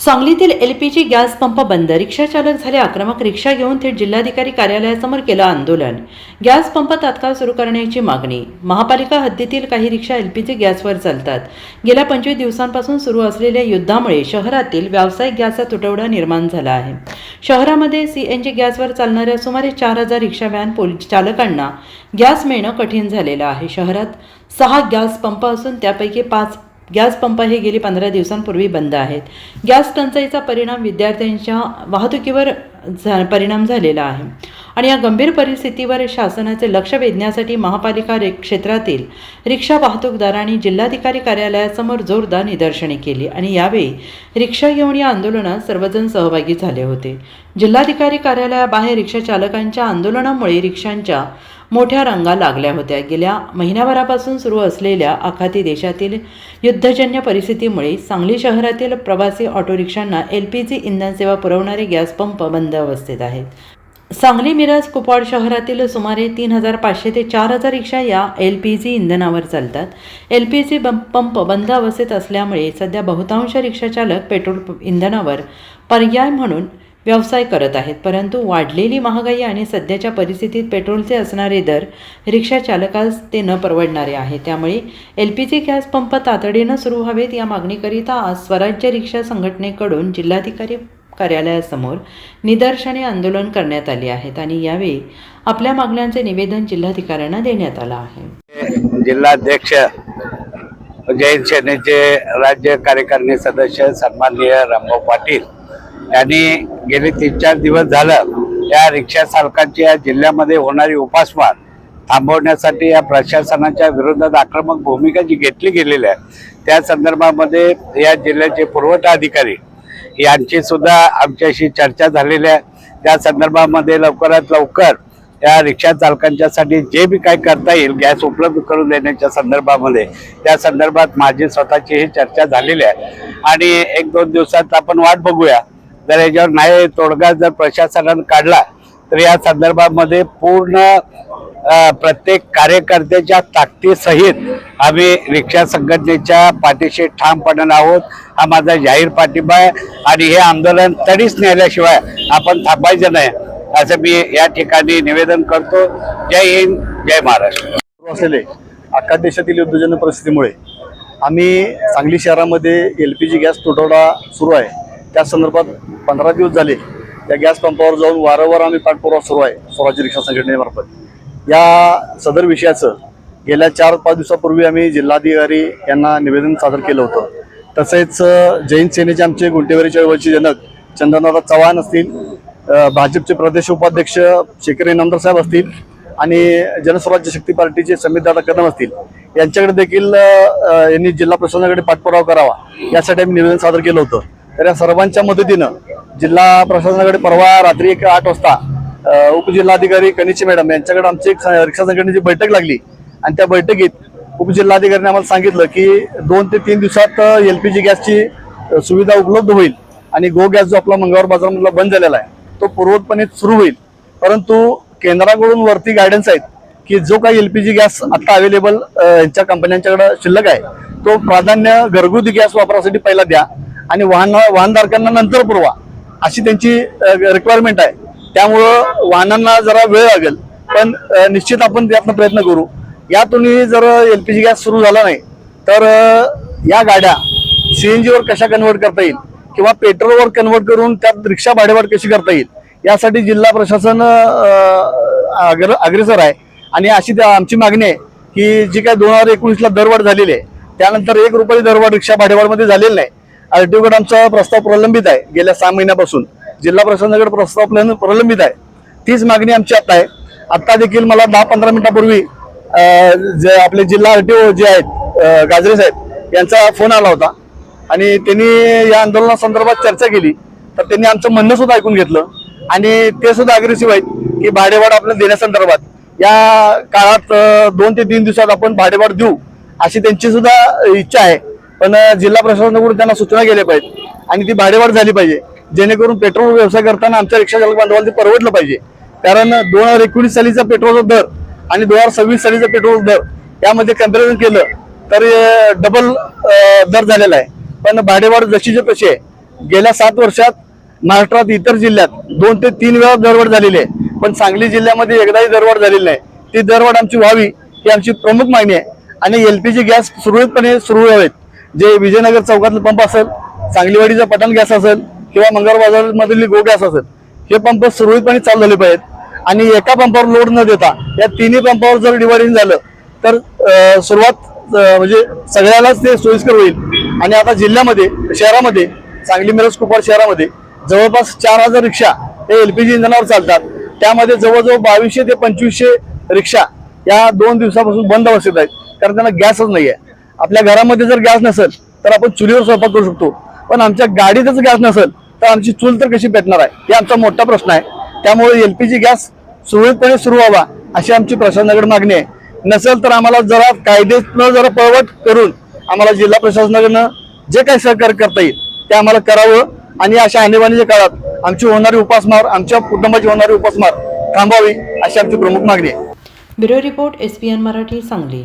सांगलीतील LPG gas pump बंद, रिक्षा चालक झाले आक्रमक, रिक्षा घेऊन थेट जिल्हाधिकारी कार्यालयासमोर केलं आंदोलन। गॅस पंप तात्काळ सुरू करण्याची मागणी। महापालिका हद्दीतील काही रिक्षा एलपीजी गॅसवर चालतात। गेल्या 25 दिवसांपासून सुरू असलेल्या युद्धामुळे शहरातील व्यावसायिक गॅसचा तुटवडा निर्माण झाला आहे। शहरामध्ये सीएनजी गॅसवर चालणाऱ्या सुमारे 4000 रिक्षा व्हॅन पोलीस चालकांना गॅस मिळणं कठीण झालेलं आहे। शहरात 6 गॅस पंप असून त्यापैकी 5 गॅस पंप हे गेली 15 दिवसांपूर्वी बंद आहेत। गॅस टंचाईचा परिणाम विद्यार्थ्यांच्या वाहतुकीवर परिणाम झालेला आहे आणि या गंभीर परिस्थितीवर शासनाचे लक्ष वेधण्यासाठी महापालिका क्षेत्रातील रिक्षा वाहतूकदारांनी जिल्हाधिकारी कार्यालयासमोर जोरदार निदर्शने केली आणि यावेळी रिक्षा घेऊन या आंदोलनात सर्वजण सहभागी झाले होते। जिल्हाधिकारी कार्यालयाबाहेर रिक्षा चालकांच्या आंदोलनामुळे रिक्षांच्या मोठ्या रांगा लागल्या होत्या। गेल्या महिन्याभरापासून सुरू असलेल्या आखाती देशातील युद्धजन्य परिस्थितीमुळे सांगली शहरातील प्रवासी ऑटो रिक्षांना एलपीजी इंधन सेवा पुरवणारे गॅस पंप बंद अवस्थेत आहेत। सांगली मिरज कुपवाड शहरातील सुमारे 3500 ते 4000 रिक्षा या एलपीजी इंधनावर चालतात। एलपीजी पंप बंद अवस्थेत असल्यामुळे सध्या बहुतांश रिक्षा चालक पेट्रोल इंधनावर पर्याय म्हणून व्यवसाय करत आहेत, परंतु वाढलेली महागाई आणि सध्याच्या परिस्थितीत पेट्रोलचे असणारे दर रिक्षा चालकास ते न परवडणारे आहे। त्यामुळे एलपीजी गॅस पंप तातडीनं सुरू व्हावेत या मागणीकरिता आज स्वराज्य रिक्षा संघटनेकडून जिल्हाधिकारी कार्यालयासमोर निदर्शने आंदोलन करण्यात आले आहेत आणि यावेळी आपल्या मागण्यांचे निवेदन जिल्हाधिकाऱ्यांना देण्यात आलं आहे। जिल्हाध्यक्ष जैन सेनेचे राज्य कार्यकारिणी सदस्य सन्माननीय रामभाऊ पाटील यांनी गेले 3-4 दिवस झालं या रिक्षा चालकांची या जिल्ह्यामध्ये होणारी उपासमार थांबवण्यासाठी या प्रशासनाच्या विरोधात आक्रमक भूमिका जी घेतली गेलेली आहे त्या संदर्भामध्ये या जिल्ह्याचे पुरवठा अधिकारी यांची सुद्धा आमच्याशी चर्चा झालेली आहे। त्या संदर्भामध्ये लवकरात लवकर या रिक्षा चालकांच्यासाठी जे बी काय करता येईल गॅस उपलब्ध करून देण्याच्या संदर्भामध्ये त्या संदर्भात माझी स्वतःची ही चर्चा झालेली आहे आणि 1-2 दिवसात आपण वाट बघूया। जर याच्यावर नाही तोडगा जर प्रशासनाने काढला तर या संदर्भामध्ये पूर्ण प्रत्येक कार्यकर्त्याच्या ताकदीसहित आम्ही रिक्षा संघटनेच्या पाठीशी ठामपणे आहोत। हा माझा जाहीर पाठिंबा आहे आणि हे आंदोलन तडीच नेल्याशिवाय आपण थांबायचं नाही असं मी या ठिकाणी निवेदन करतो। जय हिंद, जय महाराष्ट्र। असलेले अख्खा देशातील युद्धजन्य परिस्थितीमुळे आम्ही सांगली शहरामध्ये एलपीजी गॅस तुटवडा सुरू आहे त्या संदर्भात 15 दिवस झाले त्या गॅस पंपावर जाऊन वारंवार आम्ही पाठपुरावा सुरू आहे स्वराज्य रिक्षा संघटनेमार्फत। या सदर विषयाचं गेल्या 4-5 दिवसापूर्वी आम्ही जिल्हाधिकारी यांना निवेदन सादर केलं होतं। तसेच जैन सेनेचे आमचे गुंटेवारी चळवळीचे जनक चंदनदादा चव्हाण असतील, भाजपचे प्रदेश उपाध्यक्ष शेखर इनामदार साहेब असतील आणि जनस्वराज्य शक्ती पार्टीचे समीरदादा कदम असतील यांच्याकडे देखील यांनी जिल्हा प्रशासनाकडे पाठपुरावा करावा यासाठी आम्ही निवेदन सादर केलं होतं। तर या सर्वांच्या मदतीनं जिल्हा प्रशासनाकडे परवा रात्री 1-8 वाजता उपजिल्हाधिकारी कनिचे मॅडम यांच्याकडे आमची एक रिक्षा संघटनेची बैठक लागली आणि त्या बैठकीत उपजिल्हाधिकाऱ्यांनी आम्हाला सांगितलं की 2 ते 3 दिवसात एलपीजी गॅसची सुविधा उपलब्ध होईल आणि गो गॅस जो आपला मंगळवार बाजारामधला बंद झालेला आहे तो पूर्वतपणे सुरू होईल। परंतु केंद्राकडून वरती गायडन्स आहेत की जो काही एलपीजी गॅस आता अवेलेबल यांच्या कंपन्यांच्याकडे शिल्लक आहे तो प्राधान्य घरगुती गॅस वापरासाठी पहिला द्या आणि वाहनधारकांना नंतर पुरवा अशी त्यांची रिक्वायरमेंट आहे। त्यामुळं वाहनांना जरा वेळ लागेल पण निश्चित आपण त्यातनं प्रयत्न करू। यातून जर एलपीजी गॅस सुरू झाला नाही तर या गाड्या सीएनजीवर कशा कन्वर्ट करता येईल किंवा पेट्रोलवर कन्वर्ट करून त्यात रिक्षा भाडेवाढ कशी करता येईल यासाठी जिल्हा प्रशासन अग्रेसर आहे आणि अशी आमची मागणी आहे की जी काय 2019ला दरवाढ झालेली आहे त्यानंतर 1 रुपये दरवाढ रिक्षा भाडेवाढमध्ये झालेली नाही। आरटीओकडे आमचा प्रस्ताव प्रलंबित आहे गेल्या 6 महिन्यापासून जिल्हा प्रशासनाकडे प्रस्ताव प्रलंबित आहे। तीच मागणी आमची आता आहे। आता देखील मला 10-15 मिनिटापूर्वी जे आपले जिल्हा आरटीओ जे आहेत गाजरे साहेब यांचा फोन आला होता आणि त्यांनी या आंदोलनासंदर्भात चर्चा केली तर त्यांनी आमचं म्हणणं सुद्धा ऐकून घेतलं आणि ते सुद्धा अग्रेसिव्ह आहेत की भाडेवाढ आपल्याला देण्यासंदर्भात या काळात 2 ते 3 दिवसात आपण भाडेवाढ देऊ अशी त्यांची सुद्धा इच्छा आहे। पण जिल्हा प्रशासनाकडून त्यांना सूचना केल्या पाहिजेत आणि ती भाडेवाढ झाली पाहिजे जेणेकरून पेट्रोल व्यवसाय करताना आमच्या रिक्षा चालक बांधवांना ते परवडलं पाहिजे। कारण 2019 सालीचा पेट्रोलचा दर आणि 2026 सालीचा पेट्रोल दर यामध्ये कंपॅरिझन केलं तर डबल दर झालेला आहे। पण भाडेवाढ जशीच्या तशी आहे गेल्या 7 वर्षात महाराष्ट्रात इतर जिल्ह्यात 2 ते 3 वेळा दरवाढ झालेली आहे, पण सांगली जिल्ह्यामध्ये एकदाही दरवाढ झालेली नाही. ती दरवाढ आमची व्हावी ही आमची प्रमुख मागणी आहे आणि LPG गॅस सुरळीतपणे सुरू व्हावेत. जे विजयनगर चौकातला पंप असेल, सांगलीवाडीचा पठाण गॅस असेल किंवा मंगळ बाजार मधील गो गॅस असेल, हे पंप सुरळीतपणे चालू झाले पाहिजेत आणि एका पंपावर लोड न देता या तिन्ही पंपावर जर डिवायडिंग झालं तर सुरुवात म्हणजे सगळ्यालाच ते सोयीस्कर होईल. आणि आता जिल्ह्यामध्ये शहरामध्ये सांगली मिरज कुपवाड शहरामध्ये जवळपास 4000 रिक्षा हे LPG इंधनावर चालतात. त्यामध्ये जवळजवळ 2200 ते 2500 रिक्षा या 2 दिवसापासून बंद अवस्थेत आहेत, कारण त्यांना गॅसच नाही आहे. आपल्या घरामध्ये जर गॅस नसेल तर आपण चुलीवर स्वयंपाक करू शकतो, पण आमच्या गाडीतच गॅस नसेल तर आमची चूल तर कशी पेटणार आहे, हे आमचा मोठा प्रश्न आहे. त्यामुळे LPG गॅस सुरळीतपणे सुरू व्हावा अशी आमची प्रशासनाकडे मागणी आहे. नसेल तर आम्हाला जरा कायदेनं जरा पळवट करून आम्हाला जिल्हा प्रशासनाकडनं जे काही सहकार्य करता येईल ते आम्हाला करावं आणि अशा आणीबाणीच्या काळात आमची होणारी उपासमार, आमच्या कुटुंबाची होणारी उपासमार थांबावी अशी आमची प्रमुख मागणी आहे. Bureau report SPN Marathi Sangli.